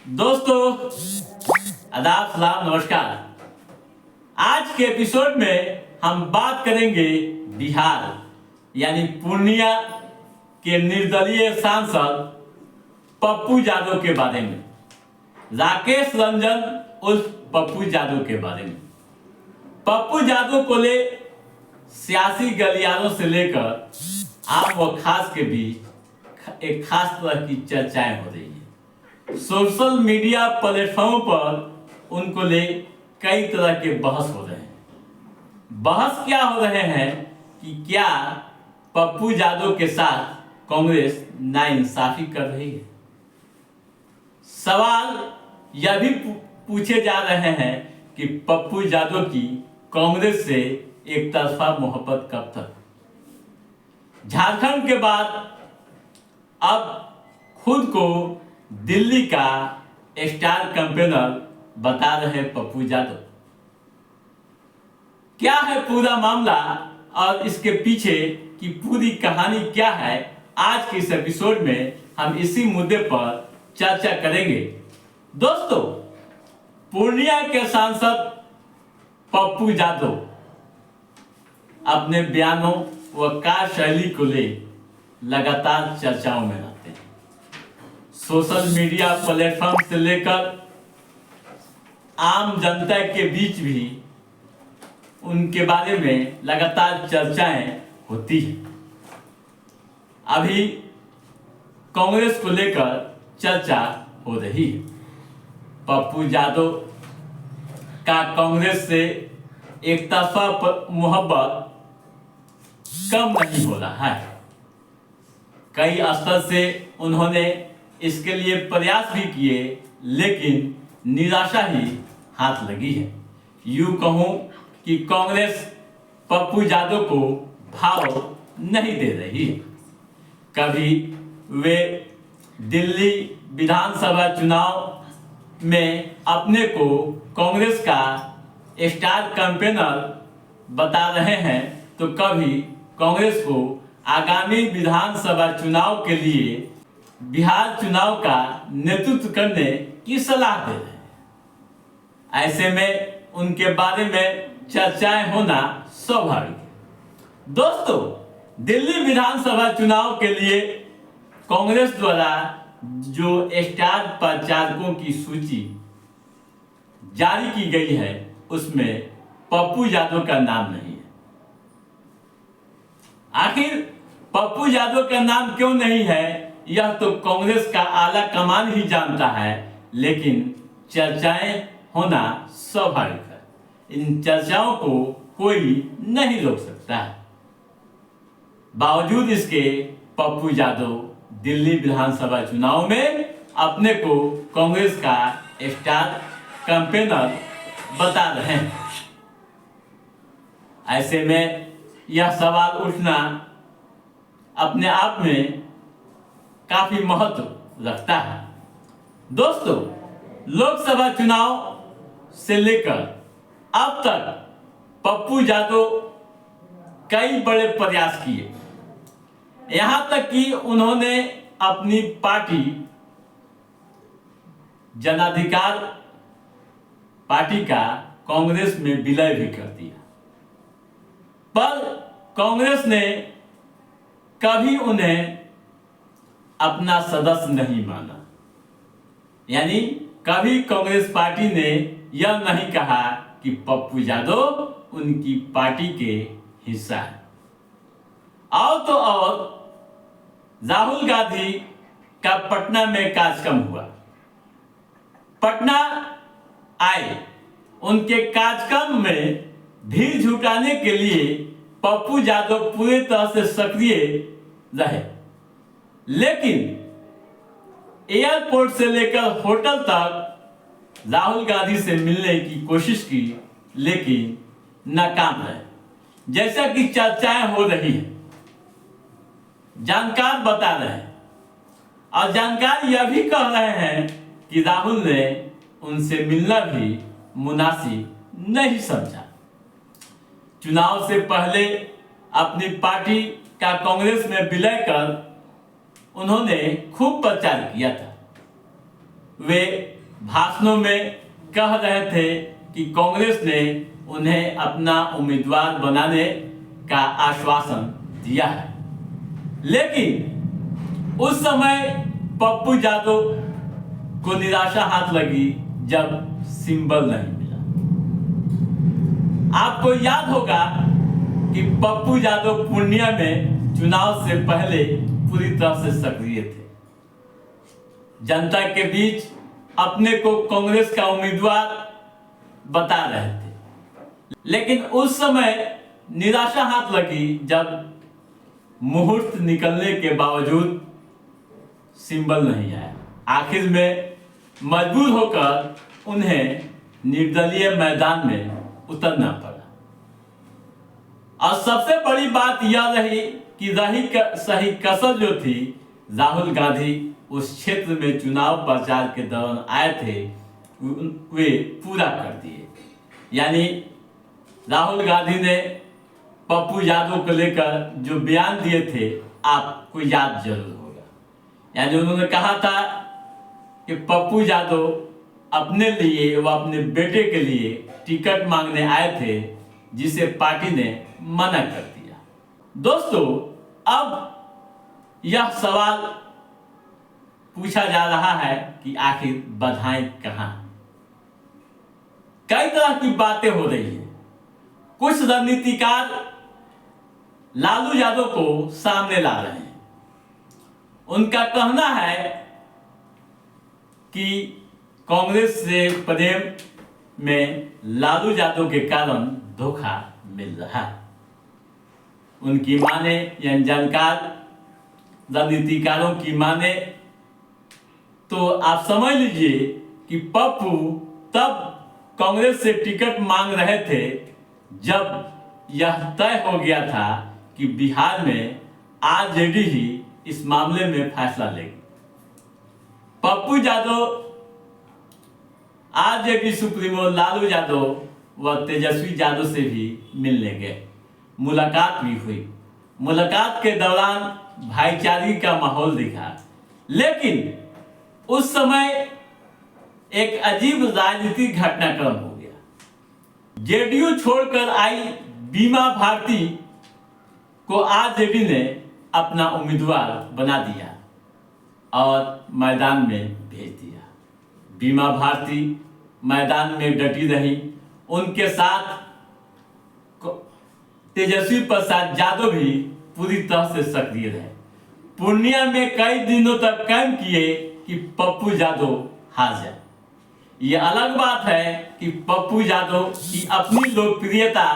दोस्तों, आदाब, सलाम, नमस्कार। आज के एपिसोड में हम बात करेंगे बिहार यानी पूर्णिया के निर्दलीय सांसद पप्पू यादव के बारे में, राकेश रंजन उर्फ पप्पू यादव के बारे में। पप्पू यादव को ले सियासी गलियारों से लेकर आम व खास के बीच एक खास तरह की चर्चाएं हो रही है। सोशल मीडिया प्लेटफॉर्म पर उनको ले कई तरह के बहस हो रहे हैं। बहस क्या हो रहे हैं कि क्या पप्पू यादव के साथ कांग्रेस नाइंसाफी कर रही है। सवाल यह भी पूछे जा रहे हैं कि पप्पू यादव की कांग्रेस से एक तरफा मोहब्बत कब तक। झारखंड के बाद अब खुद को दिल्ली का स्टार कैंपेनर बता रहे पप्पू यादव। क्या है पूरा मामला और इसके पीछे की पूरी कहानी क्या है, आज के इस एपिसोड में हम इसी मुद्दे पर चर्चा करेंगे। दोस्तों, पूर्णिया के सांसद पप्पू यादव अपने बयानों व कार्यशैली को ले लगातार चर्चाओं में रहते हैं। सोशल मीडिया प्लेटफॉर्म से लेकर आम जनता के बीच भी उनके बारे में लगातार चर्चाएं होती हैं। अभी कांग्रेस को लेकर चर्चा हो रही है। पप्पू यादव का कांग्रेस से एक तरफा मोहब्बत कम नहीं हो रहा है। कई स्तर से उन्होंने इसके लिए प्रयास भी किए, लेकिन निराशा ही हाथ लगी है। यूं कहूं कि कांग्रेस पप्पू यादव को भाव नहीं दे रही है। कभी वे दिल्ली विधानसभा चुनाव में अपने को कांग्रेस का स्टार कैंपेनर बता रहे हैं, तो कभी कांग्रेस को आगामी विधानसभा चुनाव के लिए बिहार चुनाव का नेतृत्व करने की सलाह दे रहे हैं। ऐसे में उनके बारे में चर्चाएं होना स्वाभाविक है। दोस्तों, दिल्ली विधानसभा चुनाव के लिए कांग्रेस द्वारा जो स्टार प्रचारकों की सूची जारी की गई है, उसमें पप्पू यादव का नाम नहीं है। आखिर पप्पू यादव का नाम क्यों नहीं है, यह तो कांग्रेस का आला कमान ही जानता है, लेकिन चर्चाएं होना स्वाभाविक है। इन चर्चाओं को कोई नहीं रोक सकता है। बावजूद इसके पप्पू यादव दिल्ली विधानसभा चुनाव में अपने को कांग्रेस का स्टार कैंपेनर बता रहे हैं। ऐसे में यह सवाल उठना अपने आप में काफी महत्व रखता है। दोस्तों, लोकसभा चुनाव से लेकर अब तक पप्पू यादव कई बड़े प्रयास किए। यहां तक कि उन्होंने अपनी पार्टी जनाधिकार पार्टी का कांग्रेस में विलय भी कर दिया, पर कांग्रेस ने कभी उन्हें अपना सदस्य नहीं माना। यानी कभी कांग्रेस पार्टी ने यह नहीं कहा कि पप्पू यादव उनकी पार्टी के हिस्सा है। और तो और राहुल गांधी का पटना में कार्यक्रम हुआ। पटना आए, उनके कार्यक्रम में भीड़ जुटाने के लिए पप्पू यादव पूरी तरह से सक्रिय रहे, लेकिन एयरपोर्ट से लेकर होटल तक राहुल गांधी से मिलने की कोशिश की, लेकिन नाकाम रहे। जैसा कि चर्चाएं हो रही हैं, जानकार बता रहे हैं और जानकार यह भी कह रहे हैं कि राहुल ने उनसे मिलना भी मुनासिब नहीं समझा। चुनाव से पहले अपनी पार्टी का कांग्रेस में विलय कर उन्होंने खूब प्रचार किया था। वे भाषणों में कह रहे थे कि कांग्रेस ने उन्हें अपना उम्मीदवार बनाने का आश्वासन दिया है, लेकिन उस समय पप्पू यादव को निराशा हाथ लगी जब सिंबल नहीं मिला। आपको याद होगा कि पप्पू यादव पूर्णिया में चुनाव से पहले पूरी तरह से सक्रिय थे, जनता के बीच अपने को कांग्रेस का उम्मीदवार बता रहे थे, लेकिन उस समय निराशा हाथ लगी जब मुहूर्त निकलने के बावजूद सिंबल नहीं आया। आखिर में मजबूर होकर उन्हें निर्दलीय मैदान में उतरना पड़ा। और सबसे बड़ी बात यह रही कि सही कसर जो थी, राहुल गांधी उस क्षेत्र में चुनाव प्रचार के दौरान आए थे, वे पूरा कर दिए। यानी राहुल गांधी ने पप्पू यादव को लेकर जो बयान दिए थे, आपको याद जरूर होगा। यानी उन्होंने कहा था कि पप्पू यादव अपने लिए व अपने बेटे के लिए टिकट मांगने आए थे, जिसे पार्टी ने मना कर दिया। दोस्तों, अब यह सवाल पूछा जा रहा है कि आखिर बधाई कहां? कई तरह की बातें हो रही है। कुछ रणनीतिकार लालू यादव को सामने ला रहे हैं। उनका कहना है कि कांग्रेस से प्रेम में लालू यादव के कारण धोखा मिल रहा है। उनकी माने या जानकार रणनीतिकारों की माने तो आप समझ लीजिए कि पप्पू तब कांग्रेस से टिकट मांग रहे थे जब यह तय हो गया था कि बिहार में आरजेडी ही इस मामले में फैसला लेगी। पप्पू यादव आरजेडी सुप्रीमो लालू यादव व तेजस्वी यादव से भी मिलने गए। मुलाकात भी हुई। मुलाकात के दौरान भाईचारे का माहौल दिखा, लेकिन उस समय एक अजीब राजनीतिक घटनाक्रम हो गया। जेडीयू छोड़कर आई बीमा भारती को आरजेडी ने अपना उम्मीदवार बना दिया और मैदान में भेज दिया। बीमा भारती मैदान में डटी रही। उनके साथ तेजस्वी प्रसाद यादव भी पूरी तरह से सक्रिय रहे। पूर्णिया में कई दिनों तक कैंप किए कि पप्पू यादव हार जाए। यह अलग बात है कि पप्पू यादव की अपनी लोकप्रियता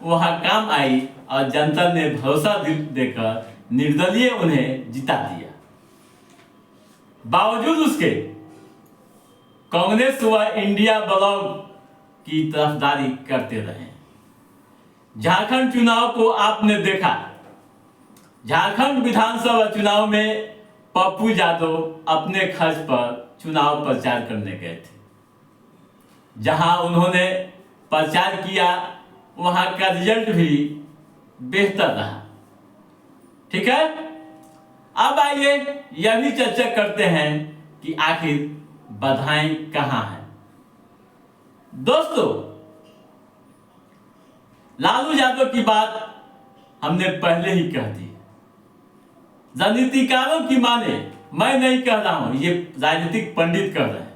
वहां काम आई और जनता ने भरोसा देकर निर्दलीय उन्हें जिता दिया। बावजूद उसके कांग्रेस व इंडिया ब्लॉक की तरफदारी करते रहे। झारखंड चुनाव को आपने देखा। झारखंड विधानसभा चुनाव में पप्पू यादव अपने खर्च पर चुनाव प्रचार करने गए थे। जहां उन्होंने प्रचार किया, वहां का रिजल्ट भी बेहतर रहा। ठीक है, अब आइए यह भी चर्चा करते हैं कि आखिर बधाई कहां है। दोस्तों, लालू यादव की बात हमने पहले ही कह दी। राजनीतिकारों की माने, मैं नहीं कह रहा हूं, ये राजनीतिक पंडित कह रहे हैं।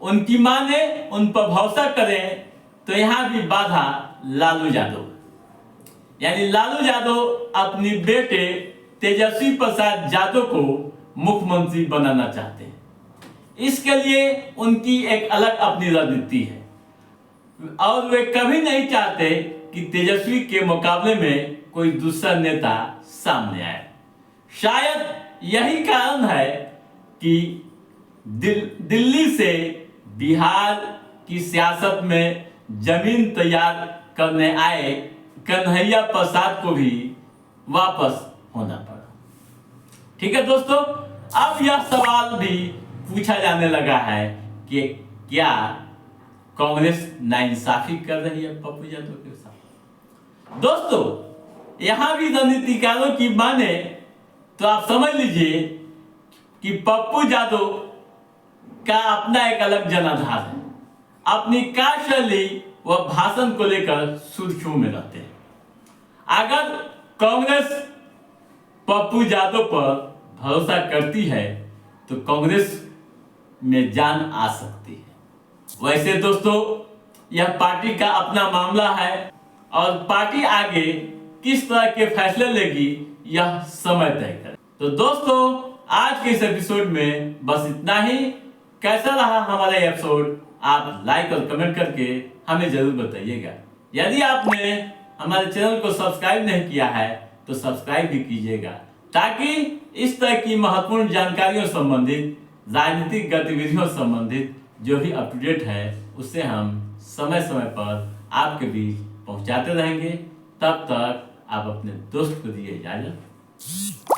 उनकी माने, उन पर भरोसा करें तो यहां भी बाधा लालू यादव। यानी लालू यादव अपनी बेटे तेजस्वी प्रसाद यादव को मुख्यमंत्री बनाना चाहते हैं। इसके लिए उनकी एक अलग अपनी रणनीति है और वे कभी नहीं चाहते कि तेजस्वी के मुकाबले में कोई दूसरा नेता सामने आए। शायद यही कारण है कि दिल्ली से बिहार की सियासत में जमीन तैयार करने आए कन्हैया प्रसाद को भी वापस होना पड़ा। ठीक है दोस्तों, अब यह सवाल भी पूछा जाने लगा है कि क्या कांग्रेस नाइंसाफी कर रही है पप्पू यादव के साथ। दोस्तों, यहां भी रणनीतिकारों की माने तो आप समझ लीजिए कि पप्पू यादव का अपना एक अलग जनाधार है। अपनी कार्यशैली व भाषण को लेकर सुर्खियों में रहते हैं। अगर कांग्रेस पप्पू यादव पर भरोसा करती है तो कांग्रेस में जान आ सकती है। वैसे दोस्तों, यह पार्टी का अपना मामला है और पार्टी आगे किस तरह के फैसले लेगी यह समय तय करे। तो दोस्तों, आज के इस एपिसोड में बस इतना ही। कैसा रहा हमारा एपिसोड आप लाइक और कमेंट करके हमें जरूर बताइएगा। यदि आपने हमारे चैनल को सब्सक्राइब नहीं किया है तो सब्सक्राइब भी कीजिएगा, ताकि इस तरह की महत्वपूर्ण जानकारियों संबंधित, राजनीतिक गतिविधियों संबंधित जो भी अप टू डेट है उससे हम समय समय पर आपके बीच पहुंचाते रहेंगे। तब तक आप अपने दोस्त को दिए इजाजत।